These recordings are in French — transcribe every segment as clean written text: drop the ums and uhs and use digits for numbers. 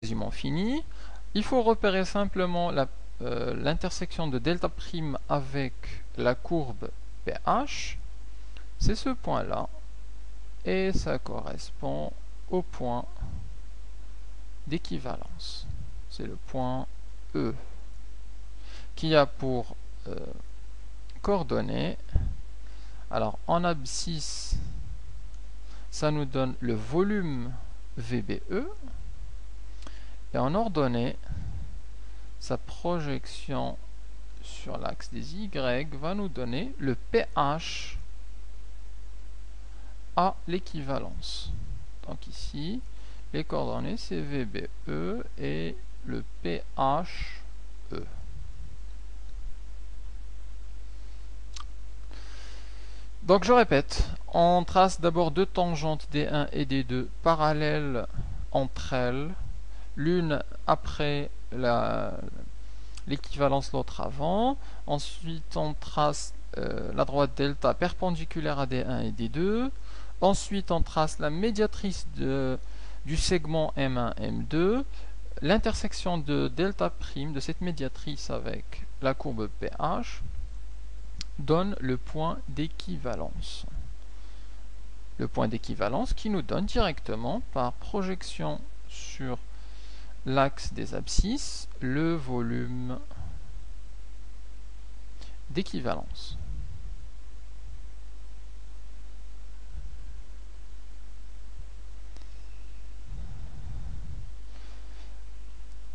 quasiment fini. Il faut repérer simplement l'intersection de delta prime avec la courbe pH. C'est ce point-là. Et ça correspond au point d'équivalence. C'est le point E, qui a pour coordonnées, alors en abscisse, ça nous donne le volume VBE, et en ordonnée, sa projection sur l'axe des Y va nous donner le pH à l'équivalence. Donc ici, les coordonnées c'est VBE et le pH E. Donc je répète, on trace d'abord deux tangentes D1 et D2 parallèles entre elles, l'une après l'équivalence, l'autre avant. Ensuite on trace la droite delta perpendiculaire à D1 et D2. Ensuite on trace la médiatrice du segment M1, M2, l'intersection de delta prime de cette médiatrice avec la courbe pH donne le point d'équivalence. Le point d'équivalence qui nous donne directement, par projection sur l'axe des abscisses, le volume d'équivalence.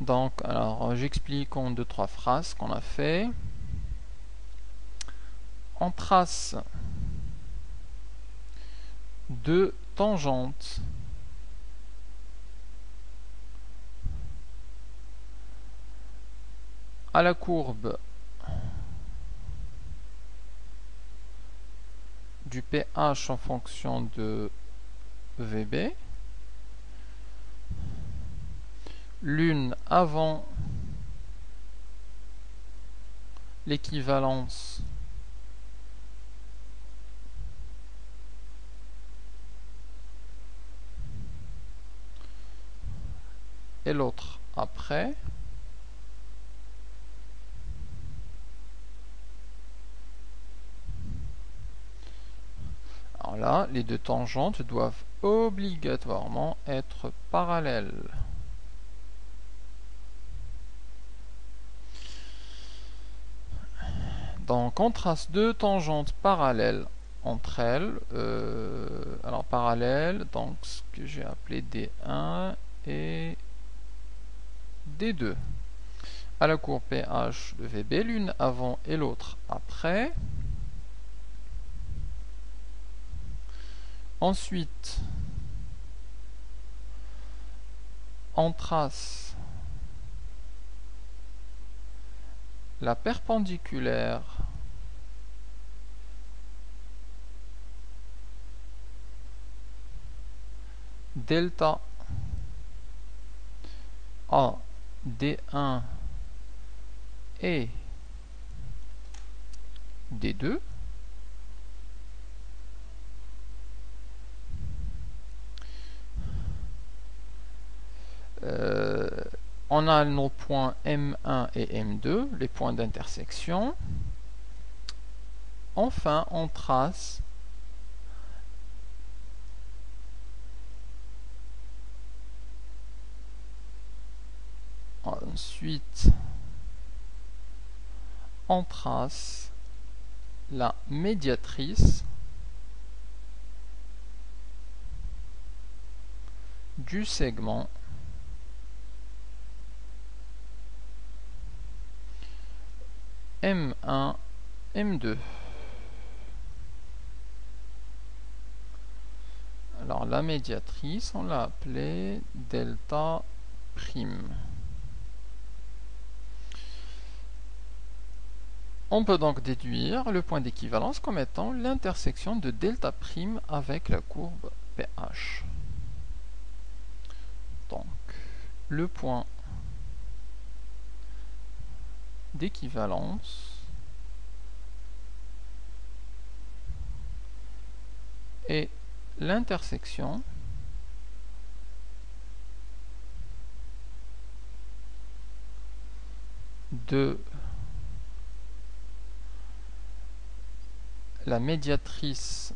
Donc, alors j'explique en 2-3 phrases ce qu'on a fait. On trace deux tangentes à la courbe du pH en fonction de VB, l'une avant l'équivalence et l'autre après. Alors là, les deux tangentes doivent obligatoirement être parallèles. Donc on trace deux tangentes parallèles entre elles. Alors parallèles, donc ce que j'ai appelé D1 et D2. À la courbe pH de VB, l'une avant et l'autre après. Ensuite, on trace la perpendiculaire delta à D1 et D2. On a nos points M1 et M2, les points d'intersection. Enfin, on trace la médiatrice du segment M1, M2. Alors la médiatrice, on l'a appelée delta prime. On peut donc déduire le point d'équivalence comme étant l'intersection de delta prime avec la courbe pH. Donc, le point d'équivalence est l'intersection de la médiatrice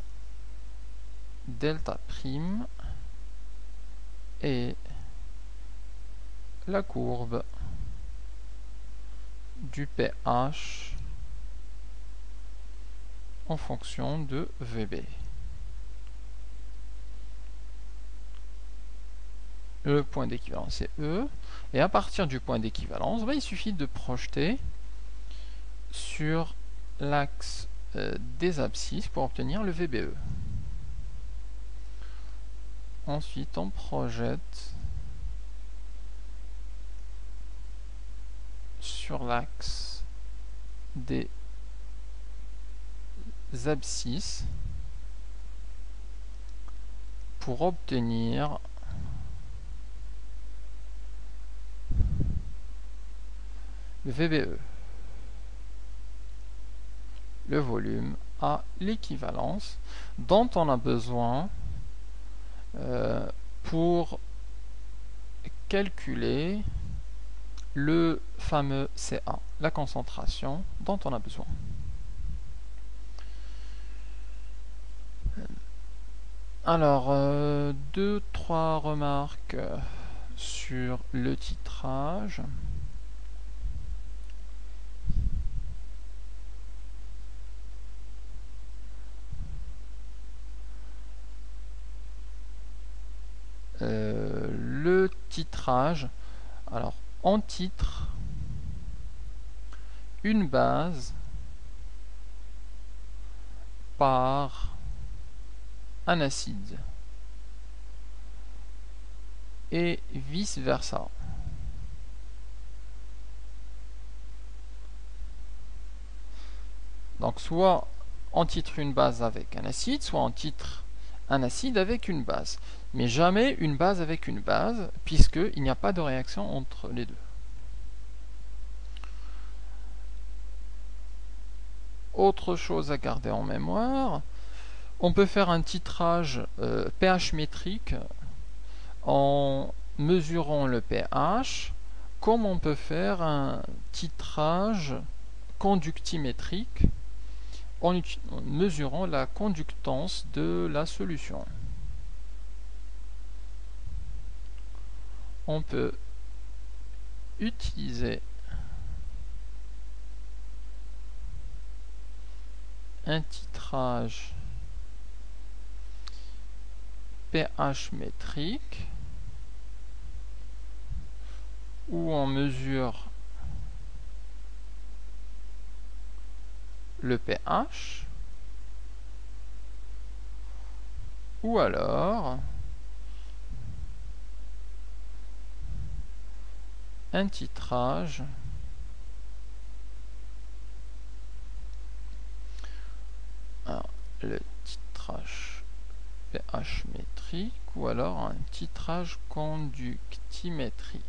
delta prime et la courbe du pH en fonction de VB. Le point d'équivalence est E, et à partir du point d'équivalence, il suffit de projeter sur l'axe des abscisses pour obtenir le VBE. Ensuite, on projette sur l'axe des abscisses pour obtenir le VBE. Le volume à l'équivalence dont on a besoin pour calculer le fameux CA, la concentration dont on a besoin. Alors, 2-3 remarques sur le titrage. Le titrage, alors on titre une base par un acide et vice versa. Donc soit on titre une base avec un acide, soit on titre un acide avec une base, mais jamais une base avec une base, puisqu'il n'y a pas de réaction entre les deux. Autre chose à garder en mémoire, on peut faire un titrage pH métrique en mesurant le pH, comme on peut faire un titrage conductimétrique en mesurant la conductance de la solution. On peut utiliser un titrage pH métrique où on mesure le pH, ou alors un titrage le titrage pH métrique ou alors un titrage conductimétrique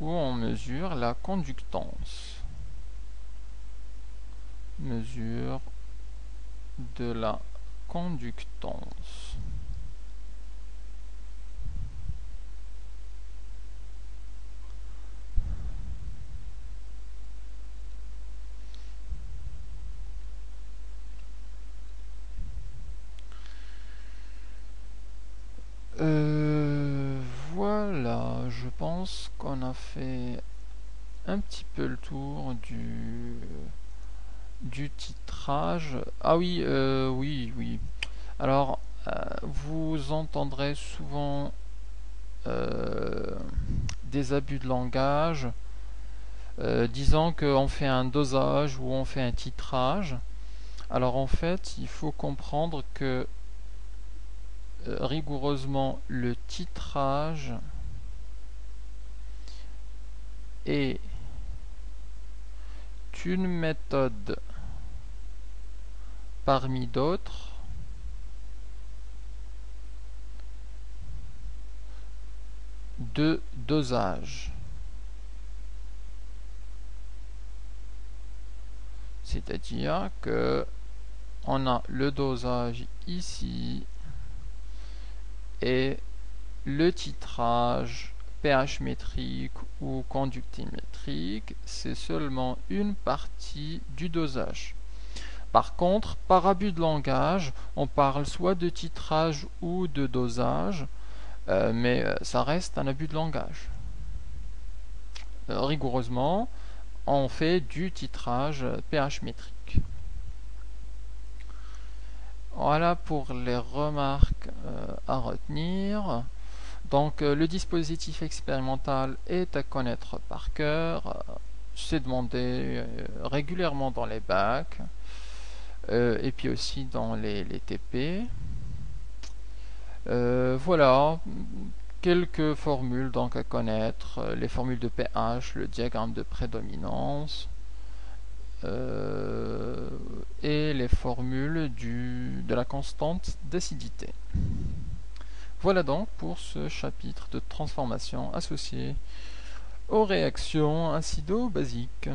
où on mesure la conductance, mesure de la conductance. Voilà, je pense qu'on a fait un petit peu le tour du titrage. Ah oui, oui. Alors, vous entendrez souvent des abus de langage, disant qu'on fait un dosage ou on fait un titrage. Alors en fait, il faut comprendre que rigoureusement le titrage est une méthode parmi d'autres de dosage. C'est-à-dire que on a le dosage ici et le titrage pH métrique ou conductimétrique, c'est seulement une partie du dosage. Par contre, par abus de langage, on parle soit de titrage ou de dosage, mais ça reste un abus de langage. Rigoureusement, on fait du titrage pH métrique. Voilà pour les remarques à retenir. Donc le dispositif expérimental est à connaître par cœur, c'est demandé régulièrement dans les bacs et puis aussi dans les TP. Voilà, quelques formules donc à connaître, les formules de pH, le diagramme de prédominance et les formules de la constante d'acidité. Voilà donc pour ce chapitre de transformation associée aux réactions acido-basiques.